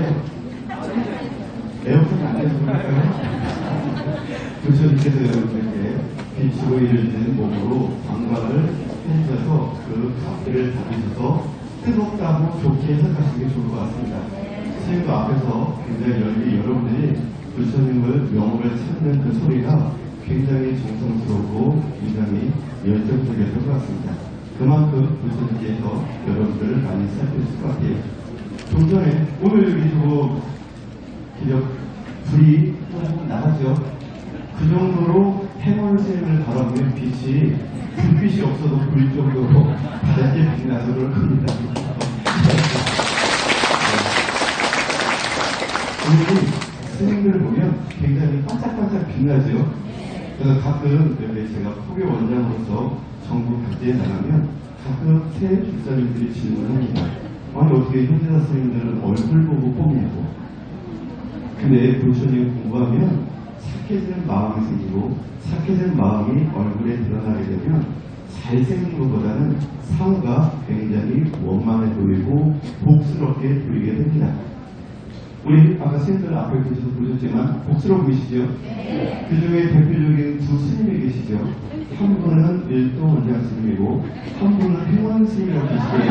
거예요? 에어컨이 안 돼서 그럴까요? 부처님께서 여러분에게 빛으로 이루어진 몸으로 관광을 해주셔서 그 값들을 받으셔서 뜨겁다고 좋게 해석하시는 게 좋을 것 같습니다. 스님도 앞에서 굉장히 여러분들이 부처님을 명호를 찾는 그 소리가 굉장히 정성스럽고 굉장히 열정적이었던 것 같습니다. 그만큼 부처님께서 여러분들을 많이 살펴주실 것 같아요. 좀 전에 오늘 여기 저거 기력 불이 조금 나갔죠. 그 정도로 해원생을 바라보면 빛이 불빛이 없어도 불 정도로 밝게 빛나서 그럴 겁니다. 오늘 스님들을 보면 굉장히 반짝반짝 빛나죠. 그래서 가끔 제가 후배 원장으로서 전국 각지에 나가면 가끔 새 불사님들이 질문합니다. 아니 어떻게 현대사 스님들은 얼굴 보고 뽑냐고. 근데 부처님 공부하면 착해지는 마음이 생기고 착해지는 마음이 얼굴에 드러나게 되면 잘생긴 것보다는 상호가 굉장히 원만해 보이고 복스럽게 보이게 됩니다. 우리 아까 스님들 앞에 계셔서 보셨지만 복스러워 보이시죠? 네. 그 중에 대표적인 두 스님이 계시죠? 한 분은 일도 원장 스님이고 한 분은 행원 스님이라고 계시대요.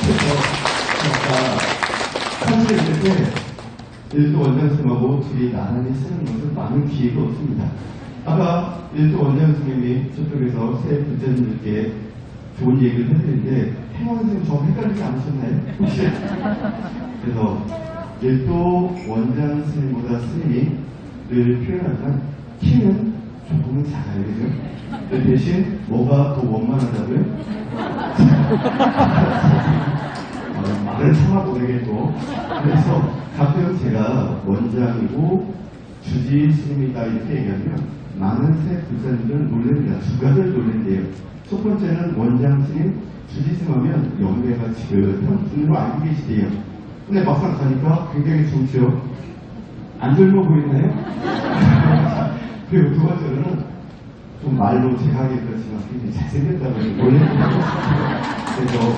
그래서 사실 이렇게 일도 원장 스님하고 둘이 나란히 쓰는 것은 많은 기회가 없습니다. 아까 일도 원장 스님이 저쪽에서 새 부처님들께 좋은 얘기를 해드리는데 행원 스님 좀 헷갈리지 않으셨나요? 혹시? 그래서 일도 원장 스님보다 스님이 늘 표현하지만 키는 조금은 작아요. 그죠? 대신 뭐가 더 원만하다고요? 말을 참아보내겠고. 그래서 가끔 제가 원장이고 주지 스님이다 이렇게 얘기하면 많은 새 불사님들 놀랍니다. 두 가지를 놀랜대요. 첫 번째는 원장 스님, 주지 스님 하면 연배가 지긋한 분으로 알고 계시대요. 근데 막상 가니까 굉장히 좋죠. 안 젊어 보이나요? 그리고 두 번째로는 좀 말로 제가 하기 그렇지만 굉장히 잘생겼다고 놀랍니다. 그래서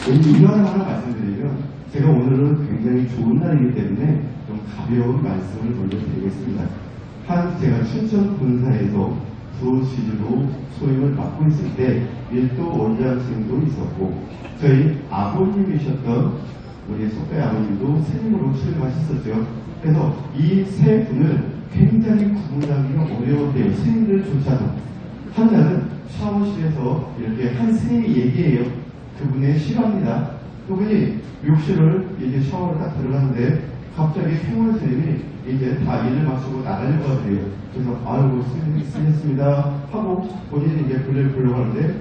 이거를 하나 말씀드리면 제가 오늘은 굉장히 좋은 날이기 때문에 좀 가벼운 말씀을 먼저 드리겠습니다. 제가 춘천 군사에서 부시주로 소임을 맡고 있을 때 일도 원장 스님도 있었고 저희 아버님이셨던 우리 속배 아버님도 스님으로 출임하셨었죠. 그래서 이 세 분을 굉장히 구분하기가 어려웠대요. 스님들조차도. 한 날은 샤워실에서 이렇게 한 스님이 얘기해요. 그분의 실화입니다. 그분이 욕실을 이제 샤워를 딱 들어갔는데 갑자기 평원 스님이 이제 다 일을 마치고 나가려고 하더래요. 그래서 아이고 스님 쓰겠습니다 하고 본인이 이제 볼일 보려고 하는데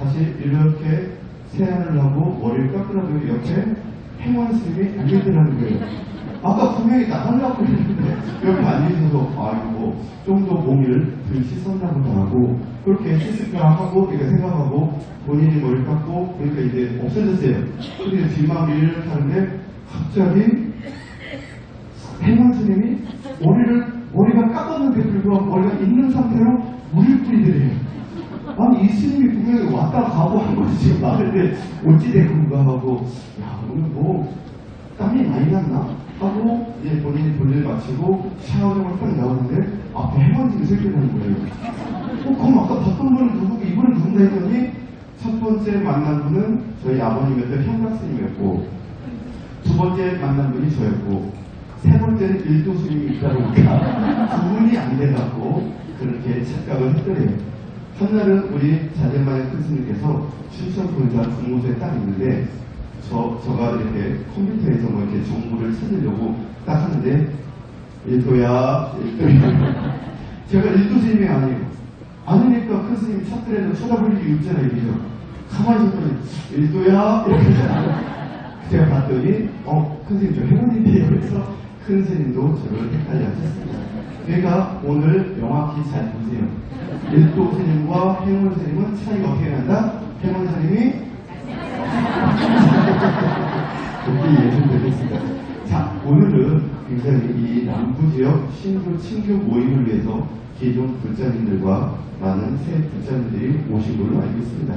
다시 이렇게 세안을 하고 머리를 깎으라고 옆에 행원 스님이 앉아있더라는 거예요. 아까 분명히 나가려고 했는데 옆에 앉아있어서 아이고 좀 더 몸을 덜 씻었나 보다 하고 그렇게 씻을까 하고 이렇게 생각하고 본인이 머리 깎고 그러니까 이제 없어졌어요. 근데 뒷마음이 이렇게 하는데 갑자기 행원 스님이 머리가 깎았는데 불구하고 머리가 있는 상태로 물을 뿌리더래요. 아니 이 스님이 분명히 왔다 가고 한 것이 지금 말인데 어찌된 건가 하고 야 오늘 뭐 땀이 많이 났나? 하고 이제 본인이 볼일 마치고 샤워장을 딱 나오는데 앞에 행원님이 생겨나는 거예요. 그럼 아까 봤던 분은 누구고 이분은 누군가 했더니 첫 번째 만난 분은 저희 아버님이었던 현각스님이었고 두 번째 만난 분이 저였고 세 번째는 일도스님이 있다 보니까 구분이 안 돼갖고 그렇게 착각을 했더래요. 한날은 우리 자제만의 큰 스님께서 춘천 군사 군무소에 딱 있는데 저가 이렇게 컴퓨터에서 뭐 이렇게 정보를 찾으려고 딱 하는데 일도야 제가 일도 스님이 아니에요. 아니니까 큰 스님 찾더라도 쳐다볼 일이 없잖아요. 그죠? 가만히 있었더니 일도야 이렇게 제가 봤더니 큰 스님 저 행운인데요. 그래서 큰 스님도 저를 헷갈려 하셨습니다. 그러니까 오늘 명확히 잘 보세요. 일도 스님과 행운 스님은 차이가 어떻게 난다? 행운 스님이 그렇게 이해좀 되겠습니다. 자, 오늘은 굉장히 이 남부지역 신규 친교 모임을 위해서 기존 불자님들과 많은 새 불자님들이 오신 걸로 알고 있습니다.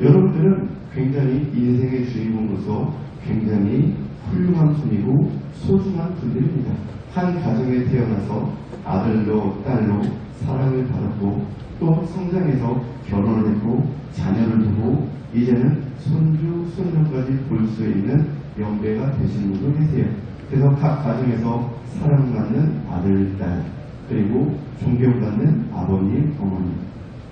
여러분들은 굉장히 인생의 주인공으로서 굉장히 훌륭한 분이고 소중한 분들입니다. 한 가정에 태어나서 아들로 딸로 사랑을 받았고 또 성장해서 결혼을 했고 자녀를 두고 이제는 손주, 손녀까지 볼 수 있는 연배가 되신 분도 계세요. 그래서 각 가정에서 사랑받는 아들, 딸, 그리고 존경받는 아버님, 어머니,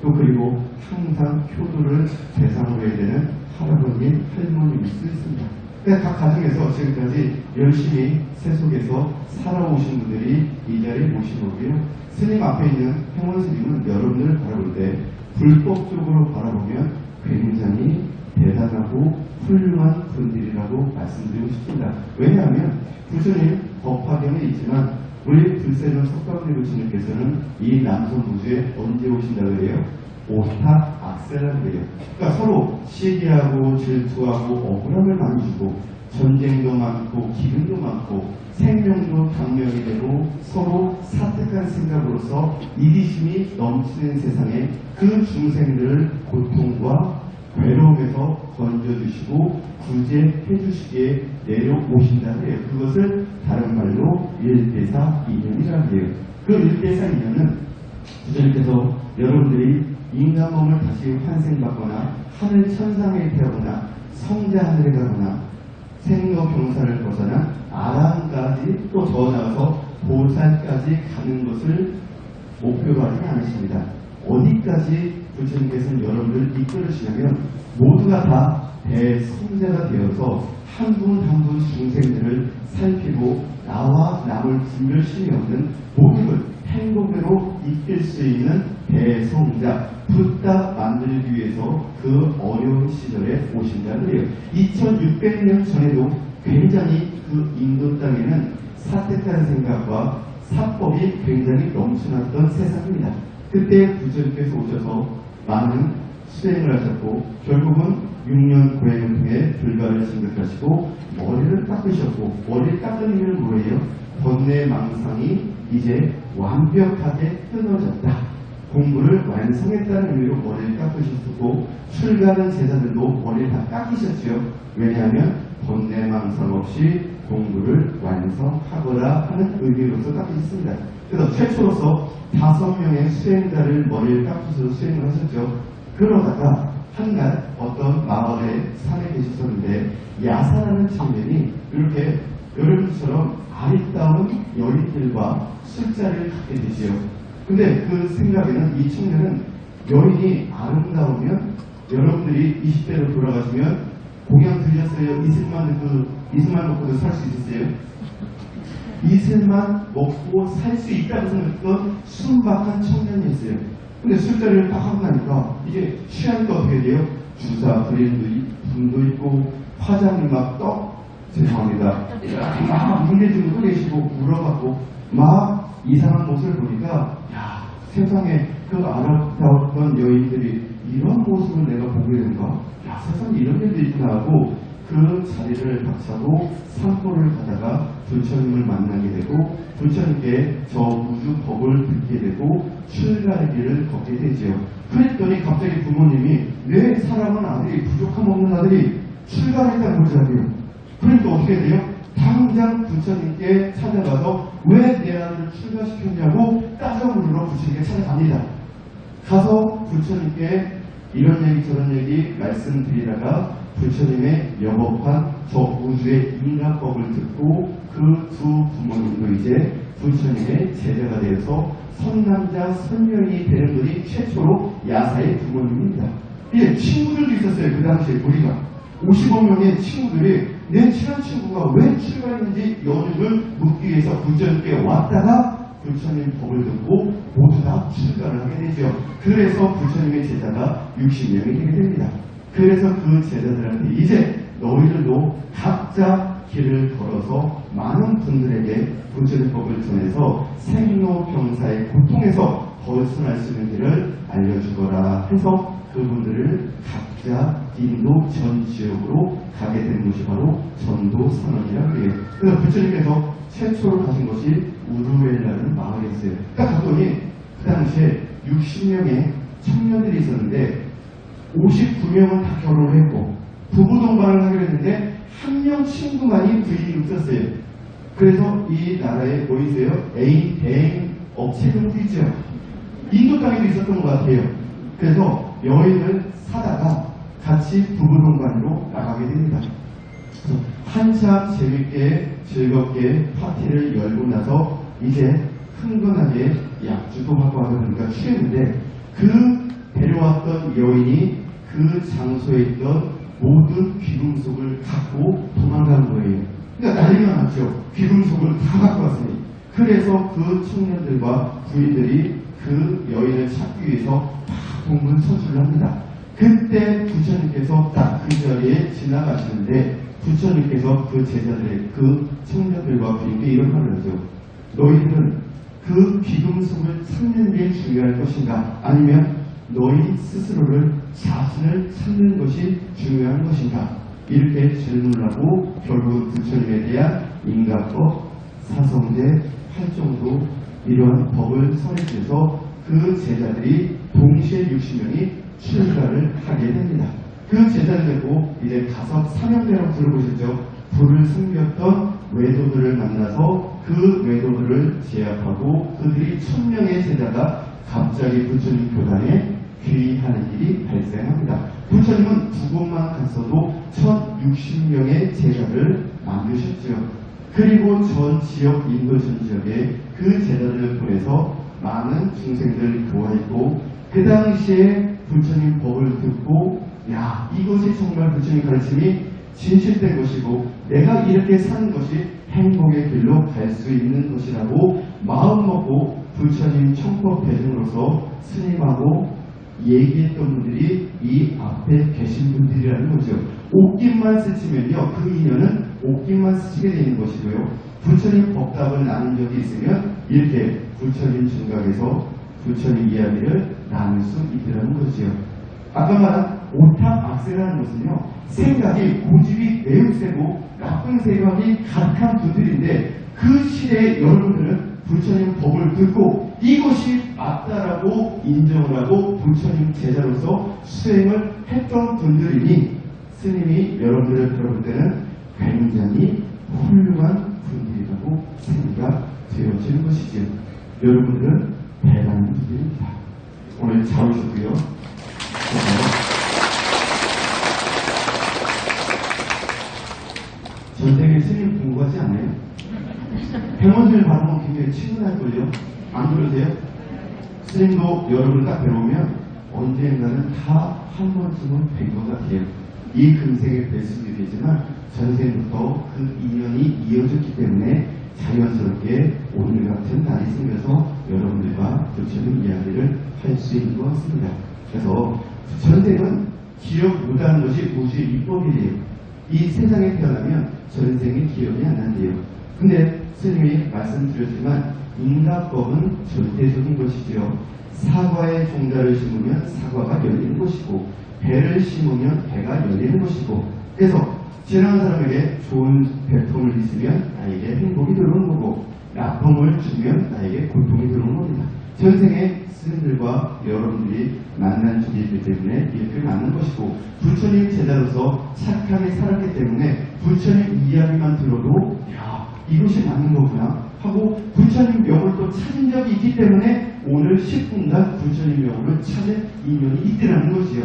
또 그리고 항상 효도를 대상으로 해야 되는 할아버님, 할머니일 수 있습니다. 그러니까 각 가정에서 지금까지 열심히 세속에서 살아오신 분들이 이 자리에 모신 거고요. 스님 앞에 있는 행원 스님은 여러분들을 바라볼 때 불법적으로 바라보면 굉장히 대단하고 훌륭한 분들이라고 말씀드리고 싶습니다. 왜냐하면 부처님 법화경에 있지만 우리 불세는 석가모니 부처님께서는 이 남성 부주에 언제 오신다고 그래요? 오타 악세라고 그래요. 그러니까 서로 시기하고 질투하고 억울함을 많이 주고 전쟁도 많고 기근도 많고 생명도 당면이 되고 서로 사특한 생각으로서 이기심이 넘치는 세상에 그 중생들을 고통과 괴로움에서 건져주시고 구제해 주시기에 내려오신다고 해요. 그것을 다른 말로 일대사 인연이라고 해요. 그 일대사 인연은 부처님께서 여러분들이 인간 몸을 다시 환생받거나 하늘 천상에 태어나 성자 하늘에 가거나 생로병사를 벗어나 아람까지 또 더 나아가서 보살까지 가는 것을 목표로 하지 않으십니다. 어디까지 부처님께서는 여러분들을 이끌으시냐면 모두가 다 대성자가 되어서 한 분 한 분 중생들을 살피고 나와 남을 분별심이 없는 모든 행복으로 이끌 수 있는 대성자 붓다 만들기 위해서 그 어려운 시절에 오신다는 거예요. 2600년 전에도 굉장히 그 인도 땅에는 사택한 생각과 사법이 굉장히 넘쳐났던 세상입니다. 그때 부처님께서 오셔서 많은 수행을 하셨고 결국은 6년 고행을 통해 불가를 증득하시고 머리를 깎으셨고 머리를 깎은 이유는 뭐예요? 번뇌 망상이 이제 완벽하게 끊어졌다. 공부를 완성했다는 의미로 머리를 깎으셨고 출가하는 제자들도 머리를 다 깎으셨죠. 왜냐하면 번뇌 망상 없이 공부를 완성하거라 하는 의미로서 깎으셨습니다. 그래서 최초로서 5명의 수행자를 머리를 깎으셔서 수행을 하셨죠. 그러다가 한날 어떤 마을에 산에 계셨었는데 야사라는 청년이 이렇게 여러분처럼 아리따운 여인들과 술자리를 갖게 되지요. 근데 그 생각에는 이 청년은 여인이 아름다우면 여러분들이 20대로 돌아가시면 공양 들렸어요. 이슬만 먹고도 살 수 있었어요. 이슬만 먹고 살 수 있다고 생각했던 순박한 청년이었어요. 근데 술자리를 딱 하고 나니까 이제 취하니까 어떻게 돼요? 주사, 분도 있고 화장이 막 죄송합니다. 막 문대중도 계시고 울어갖고 막 이상한 모습을 보니까 야 세상에 그 아름다웠던 여인들이 이런 모습을 내가 보게 된가? 야 세상에 이런 일도 있구나 하고 그 자리를 박차고 산보를 가다가 부처님을 만나게 되고 부처님께 저 우주 법을 듣게 되고 출가의 길을 걷게 되지요. 그랬더니 갑자기 부모님이 내 사랑하는 아들이 부족함 없는 아들이 출가를 했다는 거잖아요. 그러니까 어떻게 돼요? 당장 부처님께 찾아가서 왜 내 아들을 출가시켰냐고 따져 물으러 부처님께 찾아갑니다. 가서 부처님께 이런 얘기 저런 얘기 말씀드리다가 부처님의 여법한 저 우주의 인간법을 듣고 그 두 부모님도 이제 부처님의 제자가 되어서 선남자 선녀이 되는 분이 최초로 야사의 부모님입니다. 예, 친구들도 있었어요. 그 당시에 우리가 55명의 친구들이 내 친한 친구가 왜 출가했는지 연유를 묻기 위해서 부처님께 왔다가 부처님 법을 듣고 모두 다 출가를 하게 되죠. 그래서 부처님의 제자가 60명이 되게 됩니다. 그래서 그 제자들한테 이제 너희들도 각자 길을 걸어서 많은 분들에게 부처님 법을 전해서 생로병사의 고통에서 벗어날 수 있는 길을 알려주거라 해서 그분들을 각자 인도 전 지역으로 가게 된 것이 바로 전도 선언이라고 해요. 그래서 부처님께서 최초로 가신 것이 우루엘라는 마을이었어요. 딱 갔더니 그 당시에 60명의 청년들이 있었는데 59명은 다 결혼을 했고 부부 동반을 하기로 했는데 한 명 친구만이 부인이 없었어요. 그래서 이 나라에 보이세요? 애인 대행 업체들도 있죠. 인도 땅에도 있었던 것 같아요. 그래서 여인을 사다가 같이 부부동반으로 나가게 됩니다. 그래서 한참 재밌게 즐겁게 파티를 열고 나서 이제 흥건하게 약주도 하고 하다 보니까 취했는데 그 데려왔던 여인이 그 장소에 있던 모든 귀금속을 갖고 도망간 거예요. 그러니까 난리가 났죠. 귀금속을 다 갖고 왔으니. 그래서 그 청년들과 부인들이 그 여인을 찾기 위해서 막 동분서주를 합니다. 그때 부처님께서 딱 그 자리에 지나가시는데 부처님께서 그 제자들, 그 청년들과 부인께 이런 말을 하죠. 너희들은 그 귀금속을 찾는 게 중요할 것인가? 아니면 너희 스스로를 자신을 찾는 것이 중요한 것인가? 이렇게 질문을 하고 결국 부처님에 대한 인가법, 사성제, 팔정도 이러한 법을 설해주셔서 그 제자들이 동시에 60명이 출가를 하게 됩니다. 그 제자를 데리고 이제 가서 사명대라고 들어보셨죠? 불을 숨겼던 외도들을 만나서 그 외도들을 제압하고 그들이 1000명의 제자가 갑자기 부처님 교단에 귀의하는 일이 발생합니다. 부처님은 두 곳만 갔어도 1060명의 제자를 만드셨죠. 그리고 전 지역, 인도 전 지역에 그 제자들을 보내서 많은 중생들 교화했고 그 당시에 부처님 법을 듣고 야, 이것이 정말 부처님 가르침이 진실된 것이고 내가 이렇게 사는 것이 행복의 길로 갈 수 있는 것이라고 마음먹고 부처님 청법 대중으로서 스님하고 얘기했던 분들이 이 앞에 계신 분들이라는 거죠. 옷깃만 스치면요, 그 인연은 옷깃만 스치게 되는 것이고요. 부처님 법답을 나눈 적이 있으면 이렇게 부처님 중각에서 부처님 이야기를 나눌 수 있더라는 거지요. 아까 말한 오탑악세라는 것은요, 생각이 고집이 매우 세고 나쁜 생각이 가득한 분들인데 그 시대에 여러분들은 부처님 법을 듣고 이것이 맞다라고 인정을 하고 부처님 제자로서 수행을 했던 분들이니 스님이 여러분들을 들어볼 때는 굉장히 훌륭한 분들이라고 생각 되어지는 것이지요. 여러분들은 대단한 분들입니다. 오늘 잘 오셨고요. 전생에 스님 공부하지 않아요? 병원을 받으면 굉장히 친근할걸요? 안 그러세요? 스님도 여러분을 딱 배우면 언젠가는 다 한 번쯤은 뵌 것 같아요. 이 금생에 뵐 수도 되지만 전생부터 그 인연이 이어졌기 때문에 자연스럽게 오늘 같은 날이 생겨서 여러분들과 부처님 이야기를 할 수 있는 것 같습니다. 그래서 전생은 기억 못하는 것이 우주의 입법이래요. 이 세상에 태어나면 전생이 기억이 안 난대요. 근데 스님이 말씀드렸지만 인가법은 절대적인 것이지요. 사과의 종자를 심으면 사과가 열리는 것이고 배를 심으면 배가 열리는 것이고 그래서 지나가는 사람에게 좋은 배품을 있으면 나에게 행복이 들어오는 거고 나쁨을 주면 나에게 고통이 들어오는 겁니다. 전생에 스님들과 여러분들이 만난 적이 있기 때문에 이렇게 맞는 것이고 부처님 제자로서 착하게 살았기 때문에 부처님 이야기만 들어도 야, 이것이 맞는 거구나 하고 부처님 명을 또 찾은 적이 있기 때문에 오늘 10분간 부처님 명을 찾은 인연이 있더라는 것이요.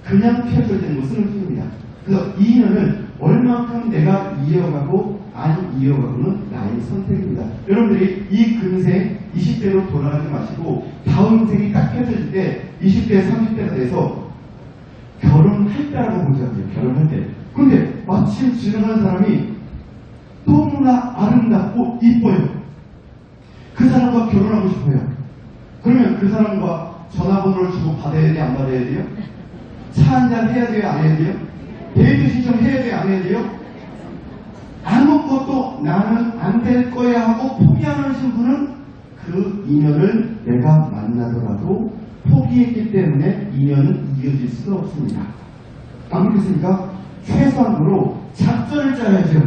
그냥 펼쳐진 것은 없습니다. 그래서 이 인연을 얼만큼 내가 이어가고 안 이어가고는 나의 선택입니다. 여러분들이 이 금생 20대로 돌아가지 마시고 다음 생이 딱 펼쳐질 때 20대, 30대가 돼서 결혼할 때라고 보자고요. 결혼할 때. 근데 마침 지나가는 사람이 너무나 아름답고 이뻐요. 그 사람과 결혼하고 싶어요. 그러면 그 사람과 전화번호를 주고 받아야 돼, 안 받아야 돼요? 차 한잔 해야 돼요, 안 해야 돼요? 데이트 신청 해야 돼요, 안 해야 돼요? 아무것도 나는 안 될 거야 하고 포기 안 하신 분은 그 인연을 내가 만나더라도 포기했기 때문에 인연은 이어질 수가 없습니다. 안 그렇습니까? 최소한으로 작전을 짜야죠.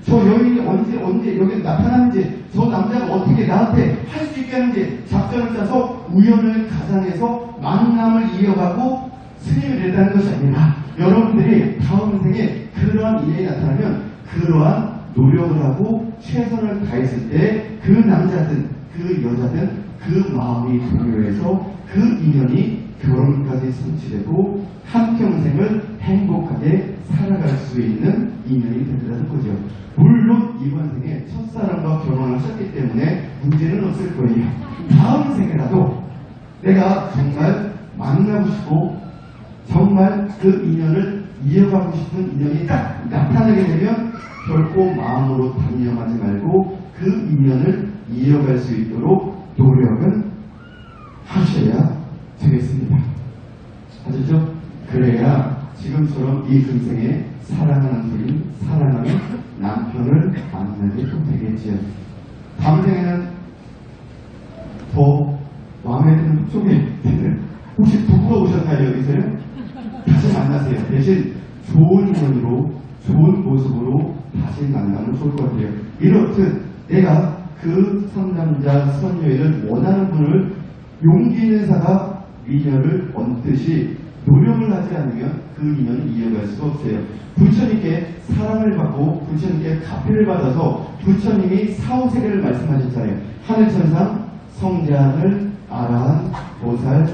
저 여인이 언제 여기 나타나는지, 저 남자가 어떻게 나한테 할 수 있게 하는지 작전을 짜서 우연을 가장해서 만남을 이어가고 스님이 된다는 것이 아니라 여러분들이 다음 생에 그러한 인연이 나타나면 그러한 노력을 하고 최선을 다했을 때 그 남자든 그 여자든 그 마음이 동요해서 그 인연이 결혼까지 성취되고 한평생을 행복하게 살아갈 수 있는 인연이 된다는 거죠. 물론 이번 생에 첫사랑과 결혼을 하셨기 때문에 문제는 없을 거예요. 다음 생에라도 내가 정말 만나고 싶고 정말 그 인연을 이어가고 싶은 인연이 딱 나타나게 되면 결코 마음으로 단념하지 말고 그 인연을 이어갈 수 있도록 노력은 하셔야 되겠습니다. 아시죠? 그래야 지금처럼 이 금생에 사랑하는 부인, 사랑하는 남편을 만나게 또 되겠지요. 다음 생에는 더 마음에 드는 쪽에 혹시 부부가 오셨나요, 여기서요? 다시 만나세요. 대신 좋은 인연으로, 좋은 모습으로 다시 만나면 좋을 것 같아요. 이렇듯 내가 그 선남자, 선여인을 원하는 분을 용기 있는 사가 인연을 얹듯이 노력을 하지 않으면 그 인연을 이어갈 수가 없어요. 부처님께 사랑을 받고 부처님께 가피를 받아서 부처님이 사후세계를 말씀하셨잖아요. 하늘천상, 성자하늘, 아라한, 보살,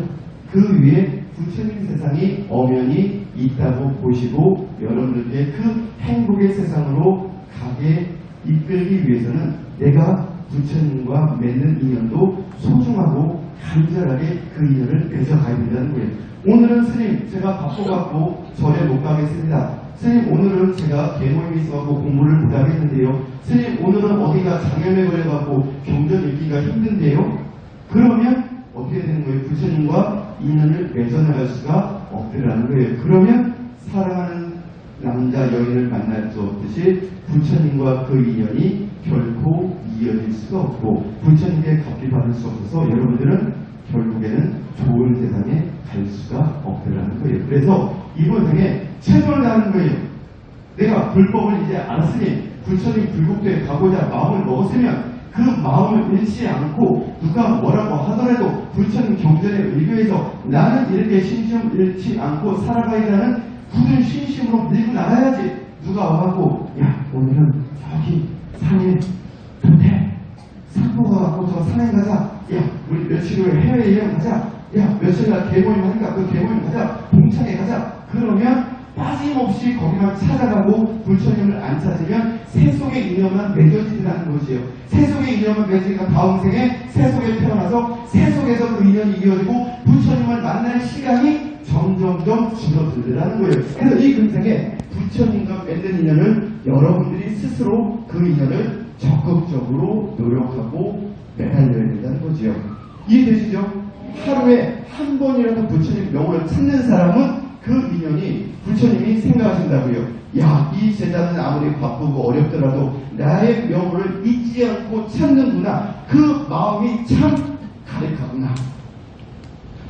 그 위에 부처님 세상이 엄연히 있다고 보시고 여러분들께 그 행복의 세상으로 가게 이끌기 위해서는 내가 부처님과 맺는 인연도 소중하고 간절하게 그 인연을 맺어가야 된다는 거예요. 오늘은 스님 제가 바빠갖고 절에 못 가겠습니다. 스님 오늘은 제가 개모임이 있어갖고 공부를 못 하겠는데요. 스님 오늘은 어디가 장염에 걸려갖고 경전 읽기가 힘든데요. 그러면 어떻게 되는 거예요? 부처님과 인연을 맺어나갈 수가 없더라는 거예요. 그러면 사랑하는 남자 여인을 만날 수 없듯이 부처님과 그 인연이 결코 이어질 수가 없고 부처님께 갚기 받을 수 없어서 여러분들은 결국에는 좋은 세상에 갈 수가 없더라는 거예요. 그래서 이번 생에 최선을 다하는 거예요. 내가 불법을 이제 알았으니 부처님 불국도에 가고자 마음을 먹었으면 그 마음을 잃지 않고 누가 뭐라고 하더라도 부처님 경전에 의교해서 나는 이렇게 신심을 잃지 않고 살아가야라는 굳은 신심으로 밀고 나가야지. 누가 와갖고 야 오늘은 저기 산에 도태 산보가 갖고 저 산에 가자. 야 우리 며칠 후에 해외여행 가자. 야 며칠날 개모임 하니까 그 개모임 가자. 동창회 가자. 그러면 빠짐없이 거기만 찾아가고 부처님을 안 찾으면 세속의 인연만 맺어지더라는 것이에요. 세속의 인연만 맺으니까 다음 생에 세속에 태어나서 세속에서 그 인연이 이어지고 부처님을 만날 시간이 점점점 줄어들더라는 거예요. 그래서 이 금생에 부처님과 맺는 인연을 여러분들이 스스로 그 인연을 적극적으로 노력하고 매달려야 된다는 거지요. 이해되시죠? 하루에 한 번이라도 부처님 명호를 찾는 사람은 그 인연이 부처님이 생각하신다고요. 야, 이 제자는 아무리 바쁘고 어렵더라도 나의 명호를 잊지 않고 찾는구나. 그 마음이 참 가득하구나.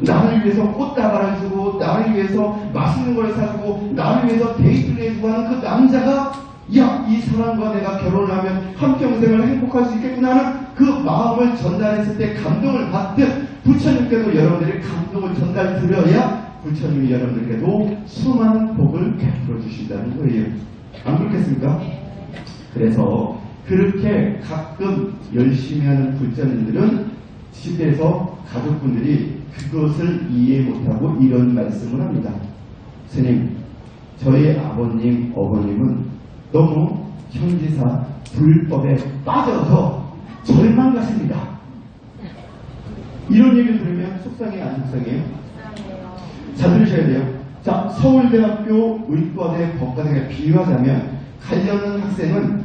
나를 위해서 꽃다발을 주고 나를 위해서 맛있는 걸 사주고 나를 위해서 데이트를 해주고 하는 그 남자가 야, 이 사람과 내가 결혼을 하면 한평생을 행복할 수 있겠구나 하는 그 마음을 전달했을 때 감동을 받듯 부처님께도 여러분들이 감동을 전달 드려야 부처님이 여러분들께도 수많은 복을 베풀어 주신다는 거예요. 안 그렇겠습니까? 그래서 그렇게 가끔 열심히 하는 부처님들은 집에서 가족분들이 그것을 이해 못하고 이런 말씀을 합니다. 스님, 저희 아버님, 어머님은 너무 현지사 불법에 빠져서 절망 같습니다. 이런 얘기를 들으면 속상해요, 안 속상해요? 잘 들으셔야 돼요. 자, 서울대학교 의과대 법과대에 비유하자면 가려는 학생은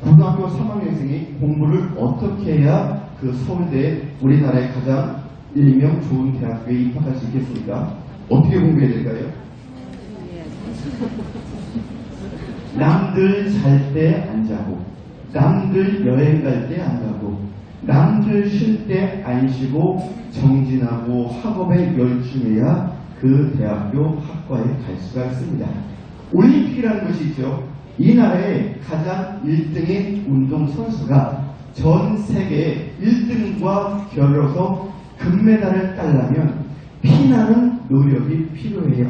고등학교 3학년생이 공부를 어떻게 해야 그 서울대 우리나라의 가장 일명 좋은 대학교에 입학할 수 있겠습니까? 어떻게 공부해야 될까요? 남들 잘 때 안 자고, 남들 여행 갈 때 안 가고, 남들 쉴 때 안 쉬고 정진하고 학업에 열중해야 그 대학교 학과에 갈 수가 있습니다. 올림픽이라는 것이 있죠. 이 나라의 가장 1등의 운동선수가 전 세계 1등과 겨뤄서 금메달을 따려면 피나는 노력이 필요해요.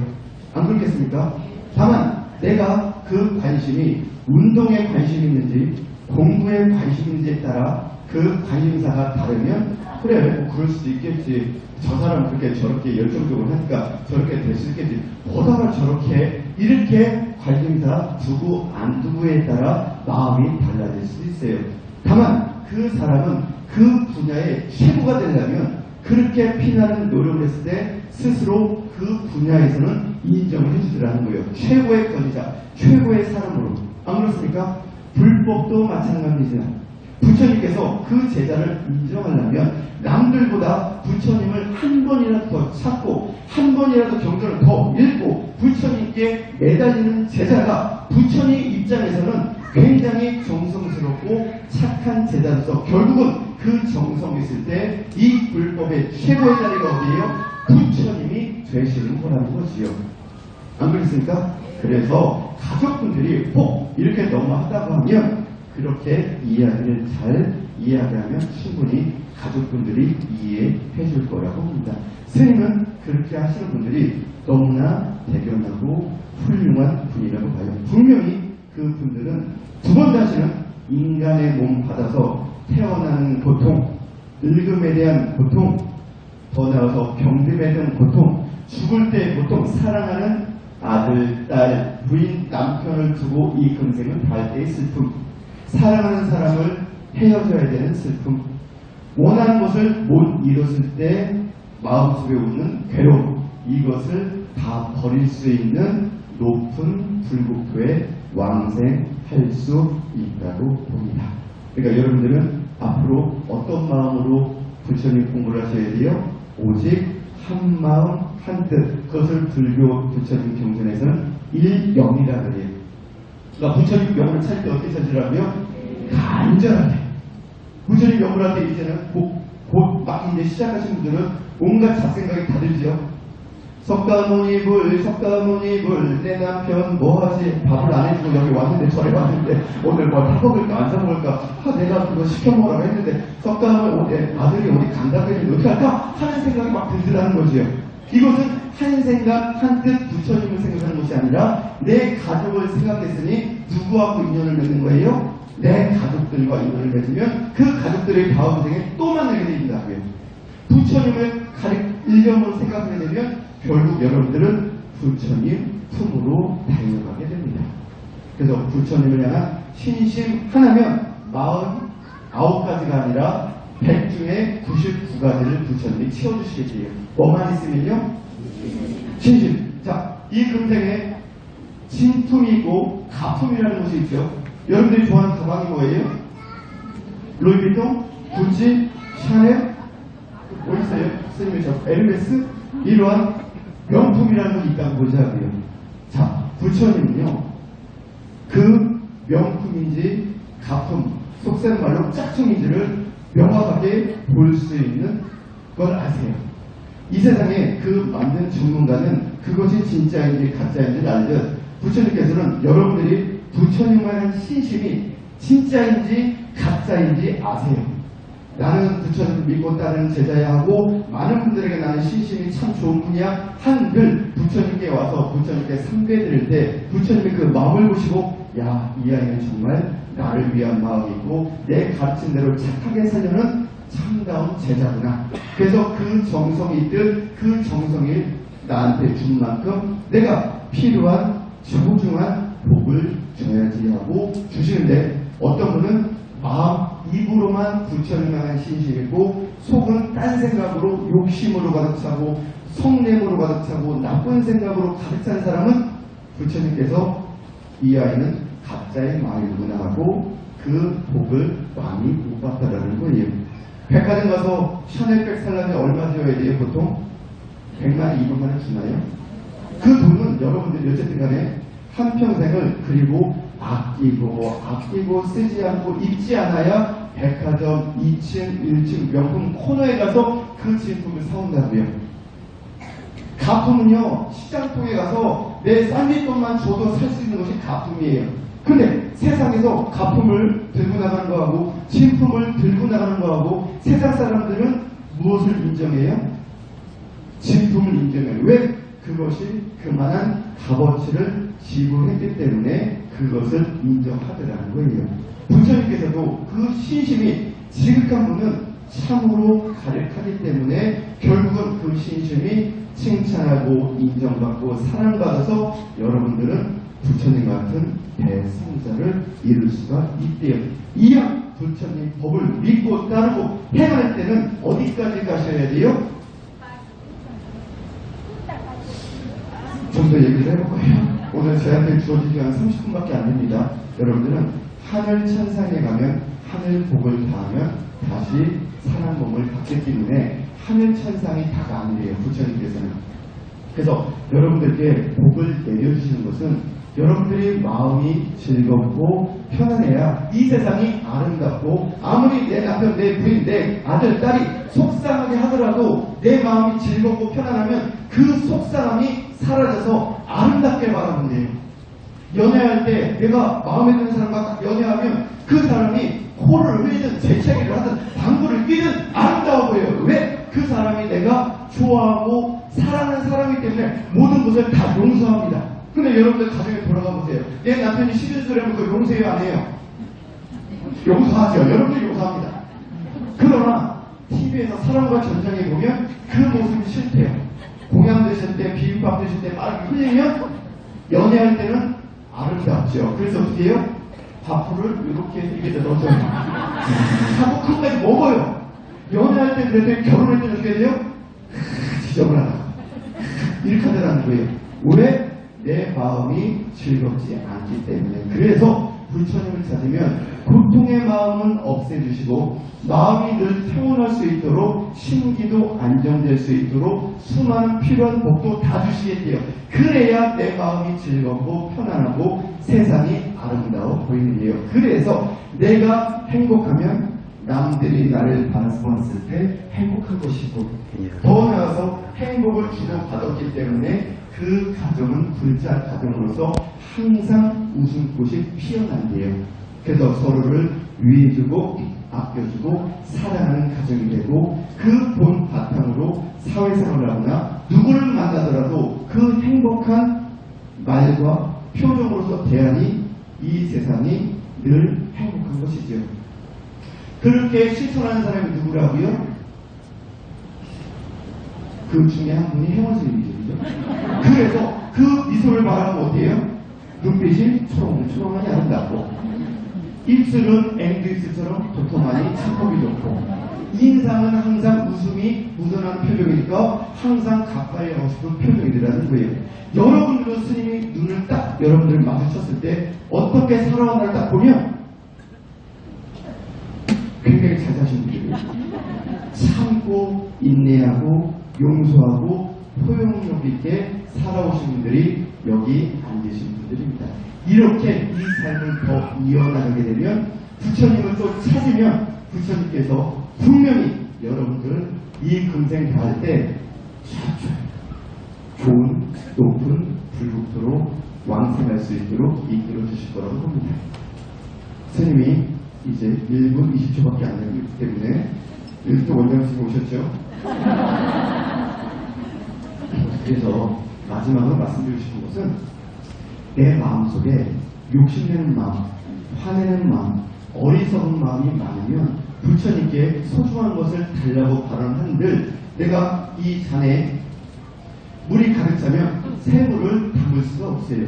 안 그렇겠습니까? 다만 내가 그 관심이 운동에 관심이 있는지 공부에 관심이 있는지에 따라 그 관심사가 다르면 그래 뭐 그럴 수도 있겠지. 저 사람 그렇게 저렇게 열정적으로 하니까 저렇게 될 수 있겠지. 보다가 저렇게 이렇게 관심사 두고 안 두고에 따라 마음이 달라질 수도 있어요. 다만 그 사람은 그 분야의 최고가 되려면 그렇게 피나는 노력을 했을 때 스스로 그 분야에서는 인정을 해주더라는 거예요. 최고의 권위자, 최고의 사람으로. 안 그렇습니까? 불법도 마찬가지입니다. 부처님께서 그 제자를 인정하려면 남들보다 부처님을 한 번이라도 더 찾고 한 번이라도 경전을 더 읽고 부처님께 매달리는 제자가 부처님 입장에서는 굉장히 정성스럽고 착한 제자로서 결국은 그 정성이 있을 때 이 불법의 최고의 자리가 어디예요? 부처님이 되시는 거라는 것이요. 안 그렇습니까? 그래서 가족분들이 꼭 이렇게 너무 하다고 하면 그렇게 이야기를 잘 이야기하면 충분히 가족분들이 이해해 줄 거라고 봅니다. 스님은 그렇게 하시는 분들이 너무나 대견하고 훌륭한 분이라고 봐요. 분명히 그 분들은 두 번 다시는 인간의 몸 받아서 태어나는 고통, 늙음에 대한 고통, 더 나아가서 병듦에 대한 고통, 죽을 때의 고통, 사랑하는 아들, 딸, 부인, 남편을 두고 이 금생을 갈 때의 슬픔, 사랑하는 사람을 헤어져야 되는 슬픔, 원하는 것을 못 이뤘을 때 마음속에 오는 괴로움, 이것을 다 버릴 수 있는 높은 불국토에 왕생할 수 있다고 봅니다. 그러니까 여러분들은 앞으로 어떤 마음으로 부처님 공부를 하셔야 돼요? 오직 한 마음 한 뜻. 그것을 불교 부처님 경전에서는 일영이라 그래요. 그러니까 부처님 명을 찾을 때 어떻게 찾으라고요? 간절하게. 부처님 명을 할 때 이제는 곧 막 이제 시작하신 분들은 온갖 잡생각이 다 들죠. 석가모니불 석가모니불 내 남편 뭐하지? 밥을 안 해주고 여기 왔는데 절에 왔는데 오늘 뭐 사먹을까 안 사먹을까? 내가 그거 시켜먹으라고 했는데 석가모니 아들이 어디 간다고 했는데 어떻게 할까? 하는 생각이 막 들더라는 거지요. 이것은 한 생각 한 뜻 부처님을 생각하는 것이 아니라 내 가족을 생각했으니 누구하고 인연을 맺는 거예요? 내 가족들과 인연을 맺으면 그 가족들의 다음 생에 또 만나게 됩니다고요. 부처님을 일념으로 생각하게 되면 결국 여러분들은 부처님 품으로 달려가게 됩니다. 그래서 부처님을 향한 신심 하나면 49가지가 아니라 100 중에 99가지를 부처님이 채워주시게 돼요. 뭐만 있으면요? 신심. 자, 이 금생에 진품이 있고 가품이라는 것이 있죠. 여러분들이 좋아하는 가방이 뭐예요? 루이비통, 구찌, 샤넬, 뭐 있어요? 스님의 저 에르메스? 이러한 명품이라는 것이 있다고 보자고요. 자, 부처님은요, 그 명품인지 가품, 속된 말로 짝퉁인지를 명확하게 볼 수 있는 걸 아세요. 이 세상에 그 만든 전문가는 그것이 진짜인지 가짜인지를 알듯 부처님께서는 여러분들이 부처님과의 한 신심이 진짜인지 가짜인지 아세요. 나는 부처님을 믿고 따르는 제자야 하고 많은 분들에게 나는 신심이 참 좋은 분이야 한들 부처님께 와서 부처님께 상대드릴 때 부처님이 그 마음을 보시고 야, 이 아이는 정말 나를 위한 마음이 있고 내 가르친 대로 착하게 살려는 참다운 제자구나. 그래서 그 정성이 있듯 그 정성이 나한테 준 만큼 내가 필요한 소중한 복을 줘야지 하고 주시는데 어떤 분은 마음, 입으로만 부처님을 향한 신심이고 속은 딴 생각으로 욕심으로 가득 차고 성냄으로 가득 차고 나쁜 생각으로 가득 찬 사람은 부처님께서 이 아이는 가짜의 마음이구나 하고 그 복을 많이 못 받다라는 거예요. 백화점 가서 샤넬백 살려면 얼마 줘야 돼요? 보통 100만, 200만 원 주나요? 그 돈은 여러분들이 어쨌든 간에 한평생을 그리고 아끼고 쓰지 않고 입지 않아야 백화점 2층, 1층 명품 코너에 가서 그 진품을 사온다고요. 가품은요, 시장통에 가서 내 쌀미돈만 줘도 살 수 있는 것이 가품이에요. 근데 세상에서 가품을 들고 나가는 거하고 진품을 들고 나가는 거하고 세상 사람들은 무엇을 인정해요? 진품을 인정해요. 왜? 그것이 그만한 값어치를 지불했기 때문에 그것을 인정하더라는 거예요. 부처님께서도 그 신심이 지극한 분은 참으로 가득하기 때문에 결국은 그 신심이 칭찬하고 인정받고 사랑받아서 여러분들은 부처님 같은 대성자를 이룰 수가 있대요. 이왕 부처님 법을 믿고 따르고 행할 때는 어디까지 가셔야 돼요? 좀 더 얘기를 해볼 거예요. 오늘 저한테 주어진 시간 30분밖에 안 됩니다. 여러분들은 하늘 천상에 가면 하늘 복을 다하면 다시 사람 몸을 받기 때문에 하늘 천상이 다가 아니래요. 부처님께서는. 그래서 여러분들께 복을 내려주시는 것은 여러분들이 마음이 즐겁고 편안해야 이 세상이 아름답고 아무리 내 남편, 내 부인, 내 아들, 딸이 속상하게 하더라도 내 마음이 즐겁고 편안하면 그 속상함이 사라져서 아름답게 바라본대요. 연애할 때 내가 마음에 드는 사람과 연애하면 그 사람이 코를 흘리든 재채기를 하든 방구를 끼든 아름다워 보여요. 왜? 그 사람이 내가 좋아하고 사랑하는 사람이기 때문에 모든 것을 다 용서합니다. 근데 여러분들 가정에 돌아가 보세요. 내 남편이 싫은 소리 하면 그거 용서해요, 안 해요? 용서하죠. 여러분들이 용서합니다. 그러나 TV에서 사랑과 전쟁에 보면 그 모습이 싫대요. 공양 드실 때, 비빔밥 드실 때 막 흘리면 연애할 때는 아름답죠. 그래서 어떻게 해요? 밥풀을 이렇게 넣어서 하고 끝까지 먹어요. 연애할 때 그래도 결혼할 때는 어떻게 돼요? 지저분하다. 이렇게 하더라는 거예요. 왜? 내 마음이 즐겁지 않기 때문에. 그래서 부처님을 찾으면 고통의 마음은 없애주시고 마음이 늘 평온할 수 있도록 심기도 안정될 수 있도록 수많은 필요한 복도 다 주시겠대요. 그래야 내 마음이 즐겁고 편안하고 세상이 아름다워 보이는데요. 그래서 내가 행복하면 남들이 나를 바라보았을 때 행복한 것이고 더 나아가서 행복을 주고받았기 때문에 그 가정은 불자 가정으로서 항상 웃음꽃이 피어난대요. 그래서 서로를 위해주고 아껴주고 사랑하는 가정이 되고 그 본 바탕으로 사회생활을 하거나 누구를 만나더라도 그 행복한 말과 표정으로서 대하니 이 세상이 늘 행복한 것이죠. 그렇게 실천하는 사람이 누구라고요? 그 중에 한 분이 행원스님이죠. 그래서 그 미소를 바라보면 어때요? 눈빛이 초롱초롱하니 아름답고 입술은 앵두입술처럼 도톰하니 창법이 좋고 인상은 항상 웃음이 묻어나는 표정이니까 항상 가까이 하고 싶은 표정이라는 거예요. 여러분들도 스님이 눈을 딱 여러분들 마주쳤을 때 어떻게 살아왔나를 딱 보면 굉장히 잘 사신 분들이에요. 참고 인내하고 용서하고 포용력 있게 살아오신 분들이 여기 앉으신 분들입니다. 이렇게 이 삶을 더 이어나가게 되면 부처님을 또 찾으면 부처님께서 분명히 여러분들을 이 금생 다할 때 좋은 높은 불국토로 왕생할 수 있도록 이끌어 주실 거라고 봅니다. 스님이 이제 1분 20초밖에 안 되기 때문에 또 원장님 오셨죠? 그래서 마지막으로 말씀드리고 싶은 것은 내 마음속에 욕심내는 마음, 화내는 마음, 어리석은 마음이 많으면 부처님께 소중한 것을 달라고 발언한들 내가 이 잔에 물이 가득 차면 새물을 담을 수가 없어요.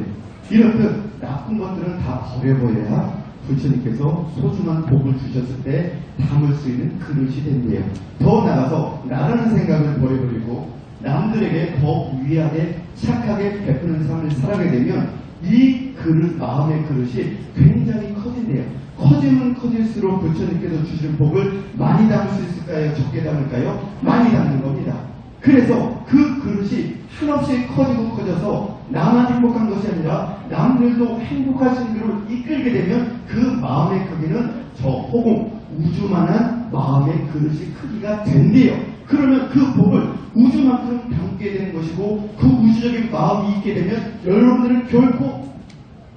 이렇듯 나쁜 것들은 다 버려버려야 부처님께서 소중한 복을 주셨을 때 담을 수 있는 그릇이 된대요. 더 나아가서 나라는 생각을 버려버리고 남들에게 더 위하게 착하게 베푸는 삶을 살아가게 되면 이 그릇, 마음의 그릇이 굉장히 커진대요. 커지면 커질수록 부처님께서 주신 복을 많이 담을 수 있을까요? 적게 담을까요? 많이 담는 겁니다. 그래서 그 그릇이 한없이 커지고 커져서 나만 행복한 것이 아니라 남들도 행복하신 길로 이끌게 되면 그 마음의 크기는 저 호공, 우주만한 마음의 그릇이 크기가 된대요. 그러면 그 복을 우주만큼 담게 되는 것이고 그 우주적인 마음이 있게 되면 여러분들은 결코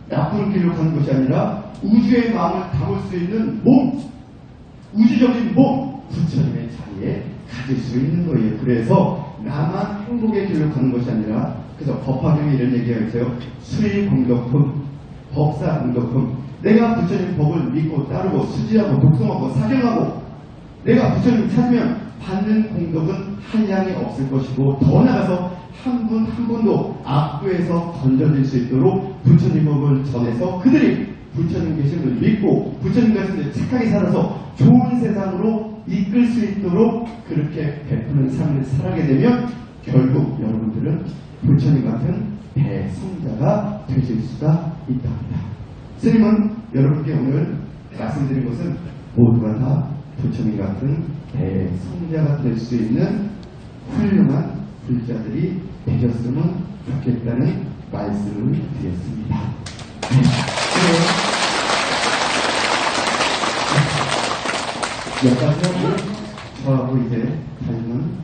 나쁜 길로 가는 것이 아니라 우주의 마음을 담을 수 있는 몸, 우주적인 몸, 부처님의 자리에 가질 수 있는 거예요. 그래서 나만 행복의 길로 가는 것이 아니라, 그래서 법화경에 이런 얘기가 있어요. 수의공덕품, 법사공덕품. 내가 부처님 법을 믿고 따르고 수지하고 독송하고 사경하고 내가 부처님 찾으면 받는 공덕은 한량이 없을 것이고, 더 나아가서 한 분 한 분도 악도에서 건져질 수 있도록 부처님 법을 전해서 그들이 부처님 계심을 믿고 부처님 같은 착하게 살아서 좋은 세상으로 이끌 수 있도록 그렇게 베푸는 삶을 살아게 되면 결국 여러분들은 부처님 같은 대성자가 되실 수가 있답니다. 스님은 여러분께 오늘 말씀드린 것은 모두가 다 부처님 같은 대성자가 될 수 있는 훌륭한 불자들이 되셨으면 좋겠다는 말씀을 드렸습니다. 몇 가지 하고 저하고 이제 닮은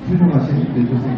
훌륭하신 일교생